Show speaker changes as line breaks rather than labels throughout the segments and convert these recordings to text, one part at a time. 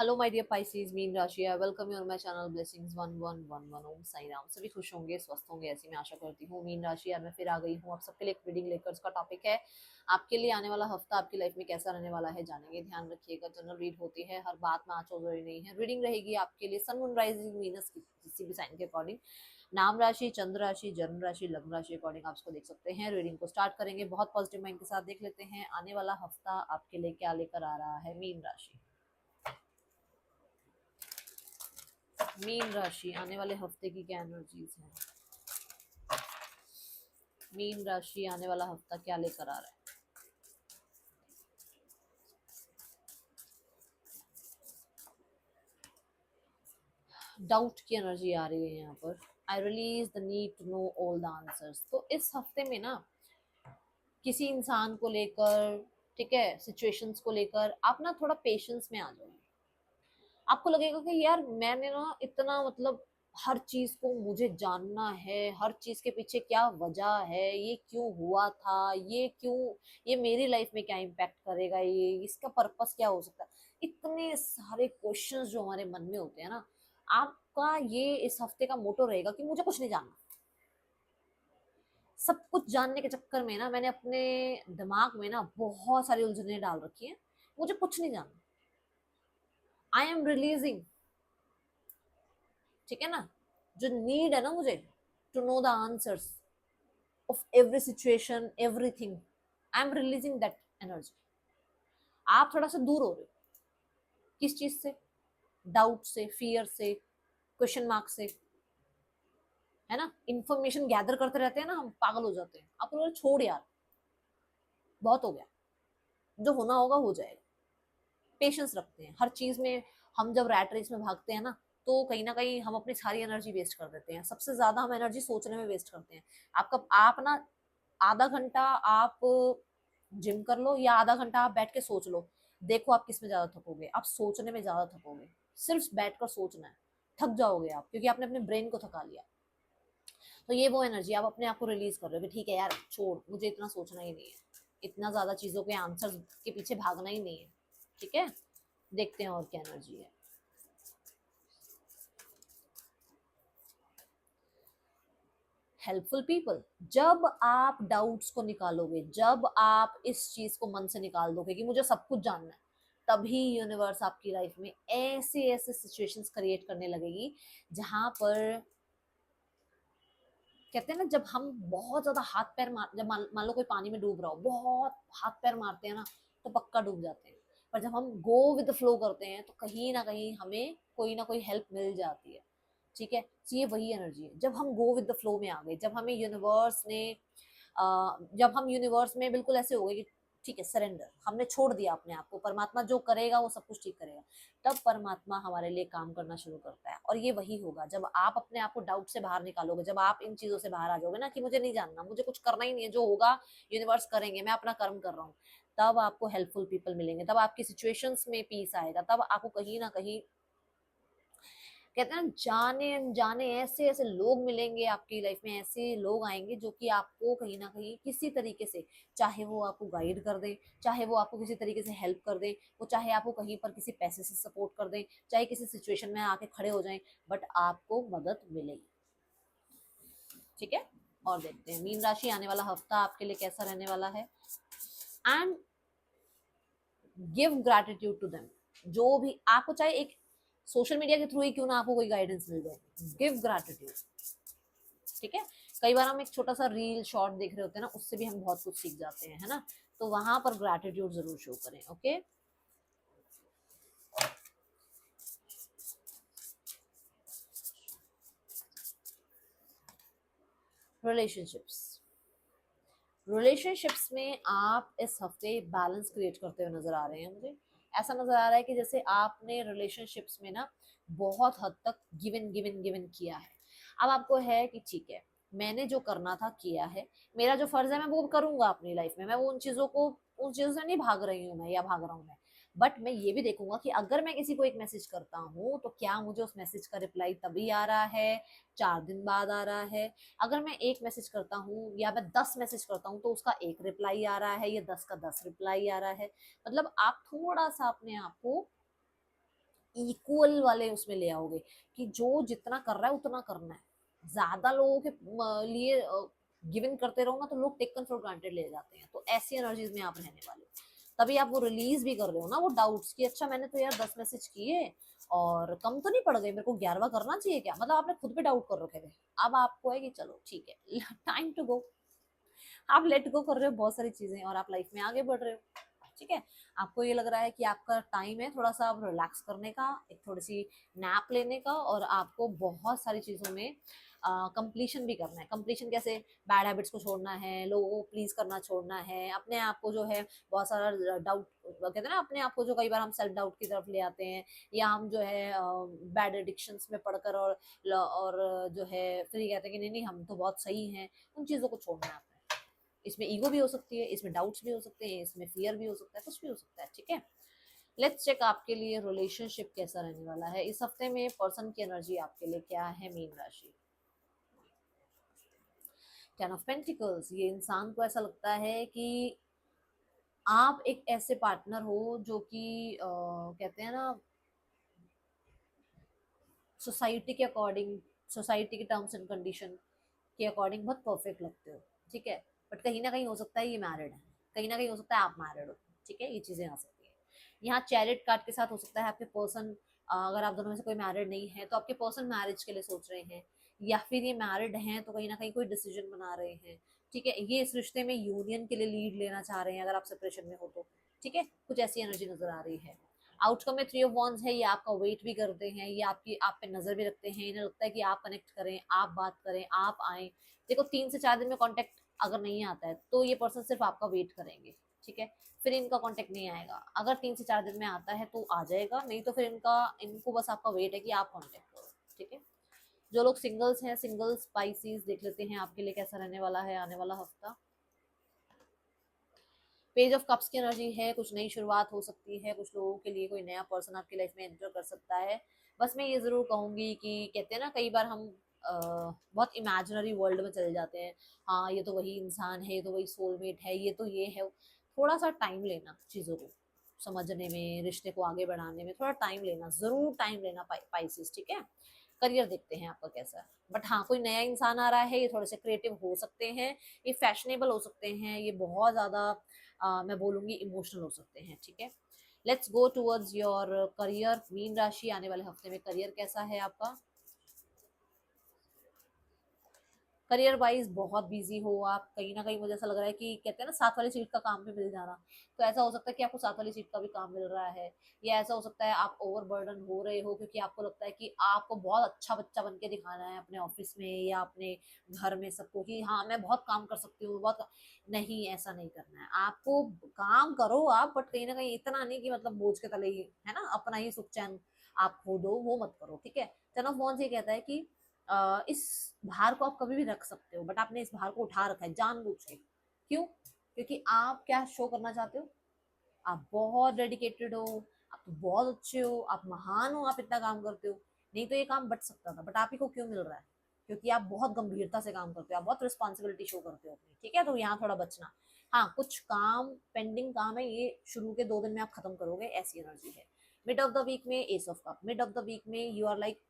Hello my dear Pisces, मीन राशि। I welcome you on my channel blessings 1111 Om Sai Ram. सभी खुश होंगे, स्वस्थ होंगे, ऐसी मैं आशा करती हूँ। मीन राशि, आज मैं फिर आ गई हूँ आप सबके लिए एक रीडिंग लेकर। उसका टॉपिक है आपके लिए आने वाला हफ्ता आपकी लाइफ में कैसा रहने वाला है, जानेंगे। ध्यान रखिएगा, जनरल रीड होती है, हर बात में आंचो जरूरी नहीं है। रीडिंग रहेगी आपके लिए सन मून राइजिंग वीनस किसी भी साइन के अकॉर्डिंग, नाम राशि, चंद्र राशि, जन्म राशि, लग्न राशि अकॉर्डिंग आप इसको देख सकते हैं। रीडिंग को स्टार्ट करेंगे, बहुत पॉजिटिव माइंड के साथ देख लेते हैं आने वाला हफ्ता आपके लिए क्या लेकर आ रहा है। मीन राशि, मीन राशि आने वाले हफ्ते की क्या एनर्जीज है। मीन राशि आने वाला हफ्ता क्या लेकर आ रहा है। डाउट की एनर्जी आ रही है यहाँ पर। I release the need to know all the answers. तो इस हफ्ते में ना किसी इंसान को लेकर, ठीक है, सिचुएशंस को लेकर आप ना थोड़ा पेशेंस में आ जाओ। आपको लगेगा कि यार मैंने ना इतना मतलब हर चीज को मुझे जानना है, हर चीज के पीछे क्या वजह है, ये क्यों हुआ था, ये क्यों, ये मेरी लाइफ में क्या इम्पैक्ट करेगा, ये इसका पर्पस क्या हो सकता है। इतने सारे क्वेश्चंस जो हमारे मन में होते हैं ना, आपका ये इस हफ्ते का मोटो रहेगा कि मुझे कुछ नहीं जानना। सब कुछ जानने के चक्कर में ना मैंने अपने दिमाग में ना बहुत सारी उलझने डाल रखी हैं। मुझे कुछ नहीं जानना। आई एम रिलीजिंग, ठीक है ना, जो नीड है ना मुझे to know the answers of every situation, everything, I am releasing that energy. आप थोड़ा सा दूर हो रहे हो किस चीज से, डाउट से, फियर से, क्वेश्चन मार्क से, है ना। इंफॉर्मेशन गैदर करते रहते हैं ना, हम पागल हो जाते हैं। आप बोलो छोड़ यार, बहुत हो गया, जो होना होगा हो जाएगा। पेशेंस रखते हैं हर चीज में। हम जब रैट रेस में भागते हैं ना, तो कहीं ना कहीं हम अपनी सारी एनर्जी वेस्ट कर देते हैं। सबसे ज्यादा हम एनर्जी सोचने में वेस्ट करते हैं। आपका आप ना आधा घंटा आप जिम कर लो या आधा घंटा आप बैठ के सोच लो, देखो आप किस में ज्यादा थकोगे। आप सोचने में ज्यादा थकोगे। सिर्फ बैठकर सोचना है, थक जाओगे आप, क्योंकि आपने अपने ब्रेन को थका लिया। तो ये वो एनर्जी आप अपने आप को रिलीज कर रहे हो कि ठीक है यार, छोड़, मुझे इतना सोचना ही नहीं है, इतना ज्यादा चीजों के आंसर के पीछे भागना ही नहीं है। ठीक है, देखते हैं और क्या एनर्जी है। हेल्पफुल पीपल, जब आप डाउट्स को निकालोगे, जब आप इस चीज को मन से निकाल दोगे कि मुझे सब कुछ जानना है, तभी यूनिवर्स आपकी लाइफ में ऐसे ऐसे सिचुएशंस क्रिएट करने लगेगी जहां पर कहते हैं ना, जब हम बहुत ज्यादा हाथ पैर मार, जब मान लो कोई पानी में डूब रहा हो, बहुत हाथ पैर मारते हैं ना, तो पक्का डूब जाते हैं। पर जब हम गो विद फ्लो करते हैं तो कहीं ना कहीं हमें कोई ना कोई हेल्प मिल जाती है। ठीक है, तो ये वही एनर्जी है। जब हम गो विद द फ्लो में आ गए, जब हमें यूनिवर्स ने जब हम यूनिवर्स में बिल्कुल ऐसे हो गए कि ठीक है, सरेंडर, हमने छोड़ दिया अपने आप को, परमात्मा जो करेगा वो सब कुछ ठीक करेगा, तब परमात्मा हमारे लिए काम करना शुरू करता है। और ये वही होगा जब आप अपने आप को डाउट से बाहर निकालोगे, जब आप इन चीजों से बाहर आ जाओगे ना कि मुझे नहीं जानना, मुझे कुछ करना ही नहीं है, जो होगा यूनिवर्स करेंगे, मैं अपना कर्म कर रहा हूँ। तब आपको हेल्पफुल पीपल मिलेंगे, तब आपकी सिचुएशंस में पीस आएगा, तब आपको कहीं ना कहीं कहते हैं ना, जाने अनजाने ऐसे ऐसे लोग मिलेंगे आपकी लाइफ में। ऐसे लोग आएंगे जो कि आपको कहीं ना कहीं किसी तरीके से, चाहे वो आपको गाइड कर दें, चाहे वो आपको किसी तरीके से हेल्प कर दें, वो चाहे आपको कहीं पर किसी पैसे से सपोर्ट कर दें, चाहे किसी सिचुएशन में आके खड़े हो जाएं, बट आपको मदद मिलेगी। ठीक है, और देखते हैं मीन राशि आने वाला हफ्ता आपके लिए कैसा रहने वाला है। And give gratitude to them. जो भी आपको, चाहे एक सोशल मीडिया के थ्रू ही क्यों ना आपको कोई गाइडेंस मिल जाए, गिव ग्रैटिट्यूड। ठीक है, कई बार हम एक छोटा सा रील शॉर्ट देख रहे होते हैं ना, उससे भी हम बहुत कुछ सीख जाते हैं, है ना। तो वहां पर ग्रैटिट्यूड जरूर शो करें। ओके, रिलेशनशिप्स, रिलेशनशिप्स में आप इस हफ्ते बैलेंस क्रिएट करते हुए नजर आ रहे हैं। मुझे ऐसा नजर आ रहा है कि जैसे आपने रिलेशनशिप्स में ना बहुत हद तक गिवन गिवन गिवन किया है। अब आपको है कि ठीक है, मैंने जो करना था किया है, मेरा जो फर्ज है मैं वो करूंगा अपनी लाइफ में। मैं वो उन चीजों से नहीं भाग रही हूँ मैं, या भाग रहा हूँ मैं। बट मैं ये भी देखूंगा कि अगर मैं किसी को एक मैसेज करता हूँ तो क्या मुझे उस मैसेज का रिप्लाई तभी आ रहा है, 4 दिन बाद आ रहा है। अगर मैं एक मैसेज करता हूँ या मैं 10 मैसेज करता हूँ तो उसका एक रिप्लाई आ रहा है या 10 का 10 रिप्लाई आ रहा है। मतलब आप थोड़ा सा अपने आप को इक्वल वाले उसमें ले आओगे कि जो जितना कर रहा है उतना करना है। ज्यादा लोगों के लिए गिवन करते रहो ना तो लोग टेकन फॉर ग्रांटेड ले जाते हैं। तो ऐसी एनर्जीज में आप रहने वाले हो, तभी आप वो रिलीज भी कर रहे हो ना वो डाउट्स की, अच्छा मैंने तो यार 10 मैसेज किए और कम तो नहीं पड़ गए, मेरे को 11वां करना चाहिए क्या, मतलब आपने खुद पे डाउट कर रखे थे। अब आपको है कि चलो ठीक है, टाइम टू गो, आप लेट गो कर रहे हो बहुत सारी चीजें और आप लाइफ में आगे बढ़ रहे हो। ठीक है, आपको ये लग रहा है कि आपका टाइम है थोड़ा सा अब रिलैक्स करने का, एक थोड़ी सी नैप लेने का, और आपको बहुत सारी चीजों में कंप्लीशन भी करना है। कंप्लीशन कैसे, बैड हैबिट्स को छोड़ना है, लोगों को प्लीज करना छोड़ना है, अपने आप को जो है बहुत सारा डाउट, कहते हैं ना अपने आप को जो कई बार हम सेल्फ डाउट की तरफ ले आते हैं, या हम जो है बैड एडिक्शंस में पढ़कर और जो है फिर ये कहते हैं कि नहीं नहीं हम तो बहुत सही हैं, उन चीजों को छोड़ना है आपने। इसमें ईगो भी हो सकती है, इसमें डाउट्स भी हो सकते हैं, इसमें फियर भी हो सकता है, कुछ भी हो सकता है। ठीक है, लेट्स चेक आपके लिए रिलेशनशिप कैसा रहने वाला है इस हफ्ते में। पर्सन की एनर्जी आपके लिए क्या है मीन राशि। 10 ऑफ पेंटिकल्स, ये इंसान को ऐसा लगता है कि आप एक ऐसे पार्टनर हो जो कि कहते हैं ना सोसाइटी के अकॉर्डिंग, सोसाइटी के टर्म्स एंड कंडीशन के अकॉर्डिंग बहुत परफेक्ट लगते हो। ठीक है, बट कहीं ना कहीं हो सकता है ये मैरिड है, कहीं ना कहीं हो सकता है आप मैरिड हो। ठीक है, ये चीजें आ सकती है। यहाँ चैरिट कार्ड के साथ हो सकता है आपके पर्सन, अगर आप दोनों में से कोई मैरिड नहीं है तो आपके पर्सन मैरिज के लिए सोच रहे हैं, या फिर ये मैरिड हैं तो कहीं ना कहीं कोई डिसीजन बना रहे हैं। ठीक है, ये इस रिश्ते में यूनियन के लिए लीड लेना चाह रहे हैं अगर आप सेपरेशन में हो तो। ठीक है, कुछ ऐसी एनर्जी नजर आ रही है। आउटकम में 3 ऑफ वॉन्ड्स है, ये आपका वेट भी करते हैं, ये आपकी आप पे नजर भी रखते हैं, इन्हें लगता है कि आप कनेक्ट करें, आप बात करें, आप आए। देखो 3 से 4 दिन में कांटेक्ट अगर नहीं आता है तो ये पर्सन सिर्फ आपका वेट करेंगे। ठीक है, फिर इनका कांटेक्ट नहीं आएगा। अगर 3 से 4 दिन में आता है तो आ जाएगा, नहीं तो फिर इनको बस आपका वेट है कि आप कांटेक्ट करो। ठीक है, जो लोग सिंगल्स हैं, सिंगल स्पाइसीज देख लेते हैं आपके लिए कैसा रहने वाला है आने वाला हफ्ता। पेज ऑफ कप्स की एनर्जी है, कुछ नई शुरुआत हो सकती है, कुछ लोगों के लिए कोई नया पर्सन आपकी लाइफ में एंटर कर सकता है। बस मैं ये जरूर कहूंगी कि कहते हैं ना कई बार हम बहुत इमेजिनरी वर्ल्ड में चले जाते हैं, हाँ ये तो वही इंसान है, ये तो वही सोलमेट है, ये तो ये है। थोड़ा सा टाइम लेना चीज़ों को समझने में, रिश्ते को आगे बढ़ाने में थोड़ा टाइम लेना, जरूर टाइम लेना पाइसिस। ठीक है, करियर देखते हैं आपका कैसा है। बट हाँ, कोई नया इंसान आ रहा है, ये थोड़े से क्रिएटिव हो सकते हैं, ये फैशनेबल हो सकते हैं, ये बहुत ज़्यादा मैं बोलूंगी इमोशनल हो सकते हैं। ठीक है, let's go towards your career mean राशि, आने वाले हफ्ते में करियर कैसा है आपका। करियर वाइज बहुत बिजी हो आप, कहीं ना कहीं मुझे ऐसा लग रहा है कि कहते हैं ना साथ वाली सीट का काम भी मिल जाना, तो ऐसा हो सकता है कि आपको साथ वाली सीट का भी काम मिल रहा है, या ऐसा हो सकता है आप ओवरबर्डन हो रहे हो क्योंकि आपको लगता है कि आपको बहुत अच्छा बच्चा बन के दिखाना है अपने ऑफिस में या अपने घर में सबको कि हाँ मैं बहुत काम कर सकती हूँ बहुत। नहीं, ऐसा नहीं करना है आपको, काम करो आप, बट कहीं ना कहीं इतना नहीं कि मतलब बोझ के तले ही है ना अपना ही सुख चैन आप खो दो, वो मत करो। ठीक है, टेन ऑफ वॉन्ड्स ये कहता है कि इस भार को आप कभी भी रख सकते हो, बट आपने इस भार को उठा रखा है जानबूझ के। क्यों? क्योंकि आप क्या शो करना चाहते हो, आप बहुत डेडिकेटेड हो, आप तो बहुत अच्छे हो, आप महान हो, आप इतना काम करते हो। नहीं तो ये काम बच सकता था, बट आप ही को क्यों मिल रहा है? क्योंकि आप बहुत गंभीरता से काम करते हो, आप बहुत रिस्पॉन्सिबिलिटी शो करते हो अपनी। ठीक है, तो यहाँ थोड़ा बचना। हाँ, कुछ काम पेंडिंग काम है, ये शुरू के 2 दिन में आप खत्म करोगे, ऐसी एनर्जी है। मिड ऑफ द वीक में ace of cup, mid of the week में यू आर लाइक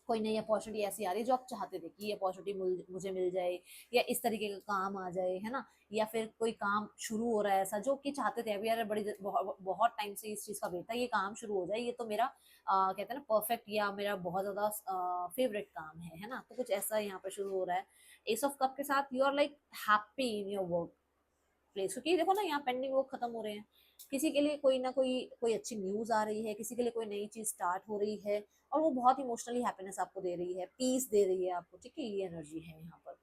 कोई नई अपॉर्चुनिटी ऐसी आ रही है जो आप चाहते थे कि ये अपॉर्चुनिटी मुझे मिल जाए, या इस तरीके का काम आ जाए, है ना, या फिर कोई काम शुरू हो रहा है ऐसा जो कि चाहते थे अभी, यार बड़ी बहुत टाइम से इस चीज़ का वेट था, ये काम शुरू हो जाए, ये तो मेरा कहते हैं ना परफेक्ट या मेरा बहुत ज़्यादा फेवरेट काम है ना, तो कुछ ऐसा यहाँ पर शुरू हो रहा है। एस ऑफ कप के साथ you are like happy in your workplace, क्योंकि देखो ना यहाँ पेंडिंग वर्क खत्म हो रहे हैं, किसी के लिए कोई ना कोई कोई अच्छी न्यूज आ रही है, किसी के लिए कोई नई चीज स्टार्ट हो रही है, और वो बहुत इमोशनली हैप्पीनेस आपको दे रही है, पीस दे रही है आपको। ठीक है, ये एनर्जी है यहाँ पर।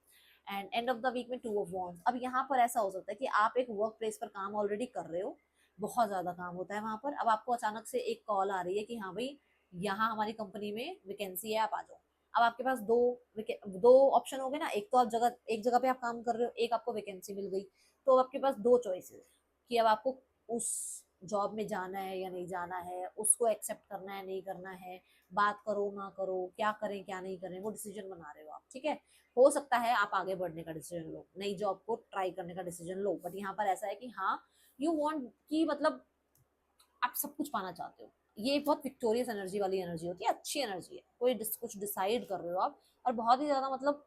And end of the week में 2 ऑफ वॉन्ड्स, अब यहाँ पर ऐसा हो सकता है कि आप एक वर्क प्लेस पर काम ऑलरेडी कर रहे हो, बहुत ज्यादा काम होता है वहां पर, अब आपको अचानक से एक कॉल आ रही है कि हाँ भाई यहाँ हमारी कंपनी में वैकेंसी है, आप आ जाओ। अब आपके पास दो ऑप्शन हो गए ना, एक तो आप जगह एक जगह पे आप काम कर रहे हो, एक आपको वैकेंसी मिल गई, तो अब आपके पास 2 चॉइसेस कि अब आपको उस जॉब में जाना है या नहीं जाना है, उसको एक्सेप्ट करना है नहीं करना है, बात करो ना करो, क्या करें क्या नहीं करें, वो डिसीजन बना रहे हो आप। ठीक है, हो सकता है आप आगे बढ़ने का डिसीजन लो, नई जॉब को ट्राई करने का डिसीजन लो, बट यहाँ पर ऐसा है कि हाँ यू वांट कि मतलब आप सब कुछ पाना चाहते हो, ये बहुत विक्टोरियस एनर्जी वाली एनर्जी होती है, अच्छी एनर्जी है, कोई कुछ डिसाइड कर रहे हो आप, और बहुत ही ज्यादा मतलब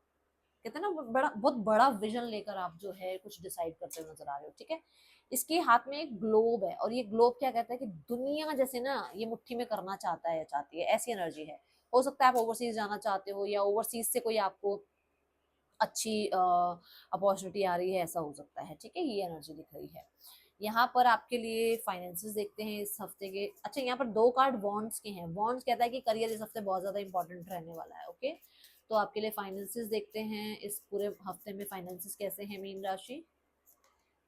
कहते हैं ना बड़ा, बहुत बड़ा विजन लेकर आप जो है कुछ डिसाइड करते हुए नजर आ रहे हो, ठीक है। इसके हाथ में एक ग्लोब है, और ये ग्लोब क्या कहता है कि दुनिया जैसे ना ये मुट्ठी में करना चाहता है या चाहती है, ऐसी एनर्जी है। हो सकता है आप ओवरसीज जाना चाहते हो, या ओवरसीज से कोई आपको अच्छी अपॉर्चुनिटी आ रही है, ऐसा हो सकता है, ठीक है। ये एनर्जी दिख रही है। यहाँ पर आपके लिए फाइनेंसेस देखते हैं इस हफ्ते के। अच्छा, यहाँ पर दो कार्ड बॉन्ड्स के हैं। बॉन्ड्स कहता है कि करियर इस हफ्ते बहुत ज्यादा इंपॉर्टेंट रहने वाला है, ओके। तो आपके लिए फाइनेंसेस देखते हैं इस पूरे हफ्ते में, फाइनेंसेस कैसे हैं मीन राशि।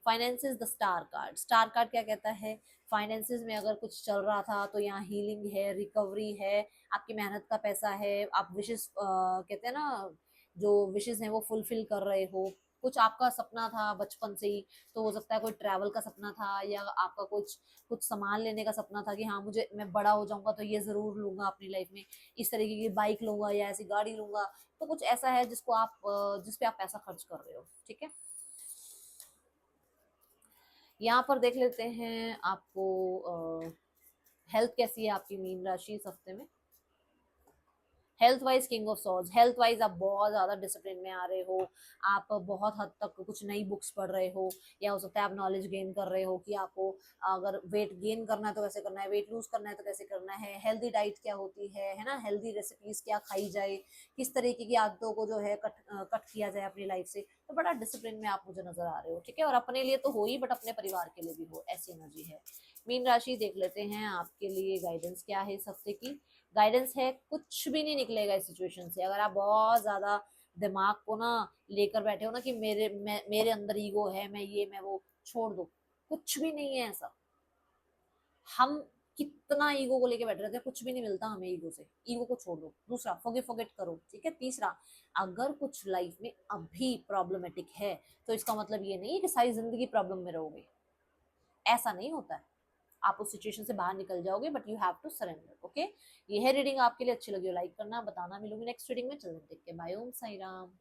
Finances the star card. Star card क्या कहता है, फाइनेंसेस में अगर कुछ चल रहा था तो यहाँ हीलिंग है, रिकवरी है, आपकी मेहनत का पैसा है, आप विशेष कहते हैं ना जो विशेष हैं वो फुलफिल कर रहे हो। कुछ आपका सपना था बचपन से ही, तो हो सकता है कोई ट्रैवल का सपना था, या आपका कुछ कुछ सामान लेने का सपना था कि हाँ मुझे, मैं बड़ा हो जाऊंगा तो ये जरूर लूंगा अपनी लाइफ में, इस तरीके की बाइक लूंगा या ऐसी गाड़ी लूंगा। तो कुछ ऐसा है जिसको आप जिस पे आप पैसा खर्च कर रहे हो, ठीक है। यहाँ पर देख लेते हैं आपको हेल्थ कैसी है आपकी मीन राशि इस हफ्ते में। Health wise king of swords. Health wise आप बहुत ज्यादा डिसिप्लिन में आ रहे हो, आप बहुत हद तक कुछ नई बुक्स पढ़ रहे हो, या हो सकता है आप नॉलेज गेन कर रहे हो कि आपको अगर वेट गेन करना है तो कैसे करना है, वेट लूज करना है तो कैसे करना है, हेल्दी डाइट क्या होती है ना, हेल्दी रेसिपीज क्या खाई जाए, किस तरीके की आदतों को जो है कट किया जाए अपनी लाइफ से। तो बड़ा डिसिप्लिन में आप मुझे नजर आ रहे हो, ठीक है। और अपने लिए तो हो ही, बट अपने परिवार के लिए भी हो, ऐसी एनर्जी है। मीन राशि देख लेते हैं आपके लिए गाइडेंस क्या है इस हफ्ते की। गाइडेंस है, कुछ भी नहीं निकलेगा इस सिचुएशन से। अगर आप बहुत ज्यादा दिमाग को ना लेकर बैठे हो ना कि मेरे अंदर ईगो है, मैं ये मैं वो, छोड़ दो, कुछ भी नहीं है ऐसा। हम कितना ईगो को लेके बैठे रहते हैं, कुछ भी नहीं मिलता हमें ईगो से। ईगो को छोड़ दो। दूसरा, फॉरगेट करो, ठीक है। तीसरा, अगर कुछ लाइफ में अभी प्रॉब्लमेटिक है तो इसका मतलब ये नहीं है कि सारी जिंदगी प्रॉब्लम में रहोगे, ऐसा नहीं होता है। आप उस सिचुएशन से बाहर निकल जाओगे, but you have to surrender, okay. ये है रीडिंग, आपके लिए अच्छी लगी हो लाइक करना, बताना। मिलूंगी नेक्स्ट रीडिंग में, चलते टेक के, बाय, ओम साई राम।